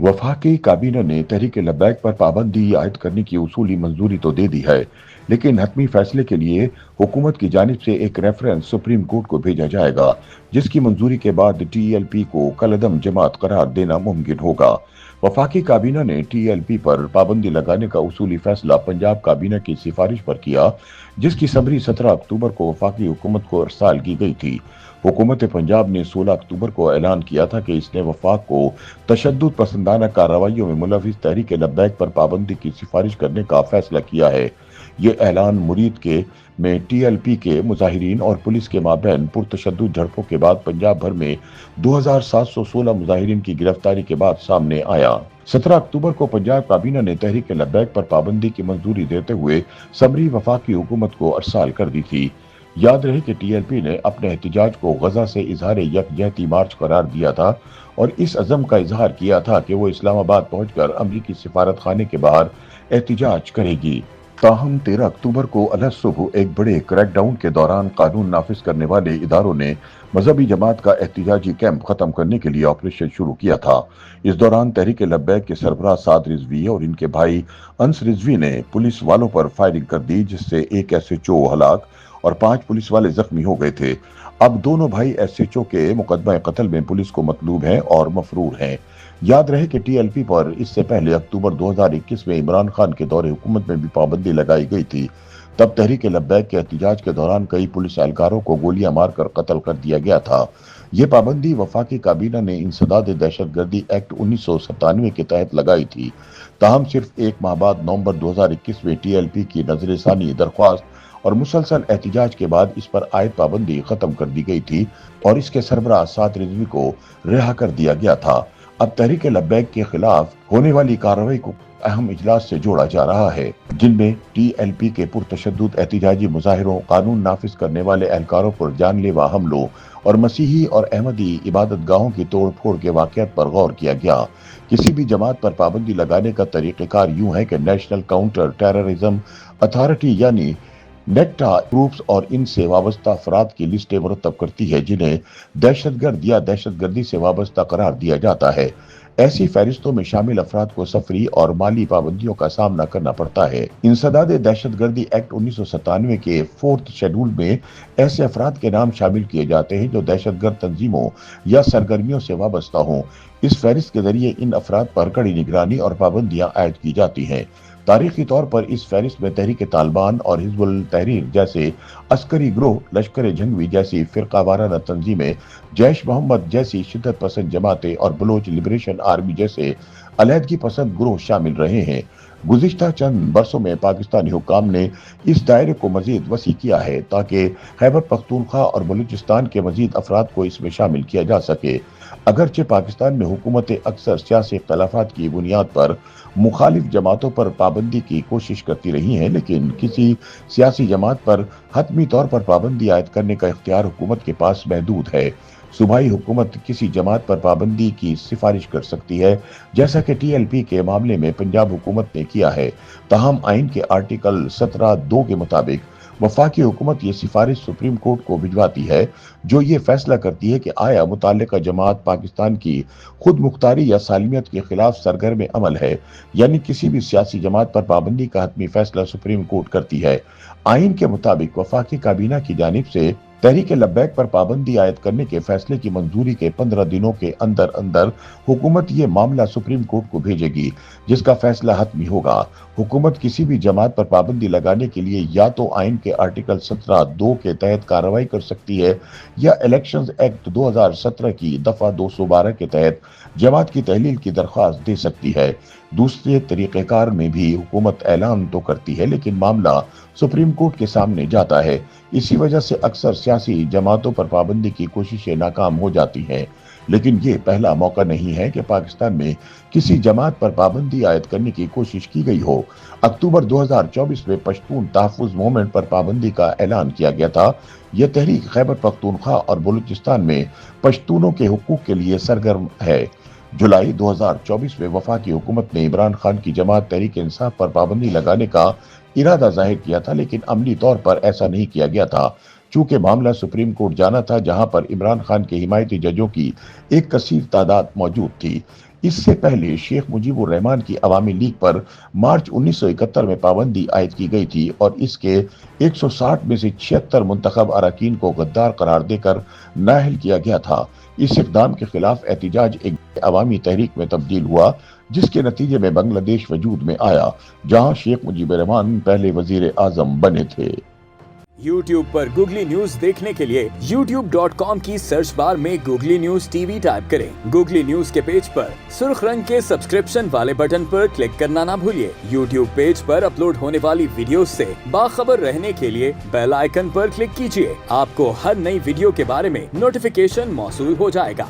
वफाकी काबीना ने तहरीक लब्बैक पर पाबंदी आयद करने की उसूली मंजूरी तो दे दी है, लेकिन हतमी फैसले के लिए हुकूमत की जानिब से एक रेफरेंस सुप्रीम कोर्ट को भेजा जाएगा, जिसकी मंजूरी के बाद टीएलपी को कलअदम जमात करार देना मुमकिन होगा। वफाकी काबीना ने टीएलपी पर पाबंदी लगाने का उसूली फैसला पंजाब काबीना की सिफारिश पर किया, जिसकी समरी 17 अक्टूबर को वफाकी हुकूमत को अरसाल की गई थी। हुकूमत पंजाब ने 16 अक्टूबर को ऐलान किया था कि इसने वफाक को तशद्दुद पसंदाना कार्रवाइयों में मुलविस तहरीक लब्बैक पर पाबंदी की सिफारिश करने का फैसला किया है। ये ऐलान मुरीद के में टीएलपी के मुजाहिरीन और पुलिस के माबैन पुरतशद्दुद झड़पों के बाद पंजाब भर में 2716 मुजाहिरीन की गिरफ्तारी के बाद सामने आया। 17 अक्टूबर को पंजाब काबीना ने तहरीक लब्बैक पर पाबंदी की मंजूरी देते हुए समरी वफाकी हुकूमत को अरसाल कर दी थी। याद रहे कि टीएलपी ने अपने एहतजाज को गजा से इजहार यकजहती मार्च करार दिया था और इस अज़म का इजहार किया था कि वो इस्लामाबाद पहुंचकर अमरीकी सिफारत खाने के बाहर एहतजाज करेगी। ताहम 13 अक्टूबर को अलग सुबह एक बड़े क्रैकडाउन के दौरान कानून नाफिज करने वाले इदारों ने मजहबी जमात का एहतजाजी कैंप खत्म करने के लिए ऑपरेशन शुरू किया था। इस दौरान तहरीक लब्बैक के सरबराह साद रिजवी और इनके भाई अंस रिजवी ने पुलिस वालों पर फायरिंग कर दी, जिससे एक एसएचओ हलाक और 5 पुलिस वाले जख्मी हो गए थे। अब दोनों भाई एसएचओ के मुकदमा कत्ल में पुलिस को मतलूब हैं और मफरूर हैं। याद रहे कि टीएलपी पर इससे पहले अक्टूबर 2021 में इमरान खान के दौरे हुकूमत में भी पाबंदी लगाई गई थी। तब तहरीक लब्बैक के एहतजाज के दौरान कई पुलिस एहलकारों को गोलियां मारकर कत्ल कर दिया गया था। ये पाबंदी वफाकी काबीना ने इंसदाद दहशतगर्दी एक्ट 1997 के तहत लगाई थी। ताहम सिर्फ एक माह बाद नवंबर 2021 में टीएलपी की नजरसानी दरख्वास्त और मुसलसल एहतजाज के बाद इस पर आयद पाबंदी खत्म कर दी गई थी और इसके सरबराह साद रिजवी को रिहा कर दिया गया था। अब तहरीक लब्बैक के खिलाफ होने वाली कार्रवाई को अहम इजलास से जोड़ा जा रहा है, जिनमें टीएलपी के पुरतशद्दुद एहतजाजी मुजाहिरों, कानून नाफिज करने वाले एहलकारों पर जानलेवा हमलों और मसीही और अहमदी इबादत गाहों की तोड़ फोड़ के वाकयात पर गौर किया गया। किसी भी जमात पर पाबंदी लगाने का तरीक़ेकार यूं है कि नेशनल काउंटर टेररिज्म अथॉरिटी यानी नेक्टा ग्रुप्स और इनसे वाबस्ता अफराद की लिस्टें मुरतब करती है, जिन्हें दहशतगर्द या दहशतगर्दी से वाबस्ता करार दिया जाता है। ऐसी फहरिस्तों में शामिल अफराद को सफरी और माली पाबंदियों का सामना करना पड़ता है। इंसदाद दहशतगर्दी एक्ट 1997 के 4th शेड्यूल में ऐसे अफराद के नाम शामिल किए जाते हैं जो दहशतगर्द तंजीमों या सरगर्मियों से वाबस्ता हों। इस फहरिस्त के जरिए इन अफराद पर कड़ी निगरानी और पाबंदियां आयद की जाती हैं। तारीखी तौर पर इस फहरिस्त में तहरीक तालिबान और हिजबुल तहरीर जैसे अस्करी ग्रोह, लश्कर जंगवी जैसी फिरका वाराना तंजीमें, जैश मोहम्मद जैसी शिद्दत पसंद जमातें और बलोच लिबरेशन आर्मी जैसे अलहदगी पसंद ग्रोह शामिल रहे हैं। गुज़िश्ता चंद बरसों में पाकिस्तानी हुक्काम ने इस दायरे को मजीद वसी किया है ताकि खैबर पख्तूनख्वा और बलूचिस्तान के मजीद अफराद को इसमें शामिल किया जा सके। अगरचे पाकिस्तान में हुकूमतें अक्सर सियासी इख्तलाफात की बुनियाद पर मुखालिफ जमातों पर पाबंदी की कोशिश करती रही हैं, लेकिन किसी सियासी जमात पर हतमी तौर पर पाबंदी आयद करने का इख्तियार हुकूमत के पास महदूद है। सूबाई हुकूमत किसी जमात पर पाबंदी की सिफारिश कर सकती है, जैसा कि टीएलपी के मामले में पंजाब हुकूमत ने किया है। ताहम आइन के आर्टिकल 17(2) के मुताबिक वफाकी हुकूमत ये सिफारिश सुप्रीम कोर्ट को भिजवाती है, जो ये फैसला करती है कि आया मुताल्लिका जमात पाकिस्तान की खुद मुख्तारी या सालमियत के खिलाफ सरगर्म अमल है। यानी किसी भी सियासी जमात पर पाबंदी का हतमी फैसला सुप्रीम कोर्ट करती है। आइन के मुताबिक वफाकी काबीना की जानिब से तहरीक लब्बैक पर पाबंदी आयद करने के फैसले की मंजूरी के 15 दिनों के अंदर अंदर हुकूमत ये मामला सुप्रीम कोर्ट को भेजेगी, जिसका फैसला हतमी होगा। हुकूमत किसी भी जमात पर पाबंदी लगाने के लिए या तो आइन के आर्टिकल 17(2) के तहत कार्रवाई कर सकती है या इलेक्शंस एक्ट 2017 की दफा 212 के तहत जमात की तहलील की दरख्वास्त दे सकती है। दूसरे तरीक़ेकार में भी हुकूमत ऐलान तो करती है, लेकिन मामला सुप्रीम कोर्ट के सामने जाता है। इसी वजह से अक्सर सियासी जमातों पर पाबंदी की कोशिशें नाकाम हो जाती हैं। लेकिन ये पहला मौका नहीं है कि पाकिस्तान में किसी जमात पर पाबंदी आयद करने की कोशिश की गई हो। अक्टूबर 2024 में पश्तून तहफ़्फ़ुज़ मूवमेंट पर पाबंदी का ऐलान किया गया था। यह तहरीक खैबर पख्तूनख्वा और बलूचिस्तान में पश्तूनों के हुकूक के लिए सरगर्म है। जुलाई 2024 में वफाकी हुकूमत ने इमरान खान की जमात तहरीक इंसाफ पर पाबंदी लगाने का इरादा जाहिर किया था, लेकिन अमली तौर पर ऐसा नहीं किया गया था। चूंकि मामला सुप्रीम कोर्ट जाना था, जहां पर इमरान खान के हिमायती जजों की एक कसीर तादाद मौजूद थी। इससे पहले शेख मुजीबुर रहमान की अवामी लीग पर मार्च 1971 में पाबंदी आयद की गई थी और इसके 160 में से 76 मुंतखब अरकान को गद्दार करार देकर नाअहल किया गया था। इस इक़दाम के खिलाफ एहतजाज एक अवामी तहरीक में तब्दील हुआ, जिसके नतीजे में बांग्लादेश वजूद में आया, जहां शेख मुजीबुर रहमान पहले वजीर आजम बने थे। YouTube पर गूगली न्यूज देखने के लिए youtube.com की सर्च बार में गूगली न्यूज टीवी टाइप करें। गूगली न्यूज के पेज पर सुर्ख रंग के सब्सक्रिप्शन वाले बटन पर क्लिक करना ना भूलिए। YouTube पेज पर अपलोड होने वाली वीडियोस से बाखबर रहने के लिए बेल आइकन पर क्लिक कीजिए। आपको हर नई वीडियो के बारे में नोटिफिकेशन मौसूल हो जाएगा।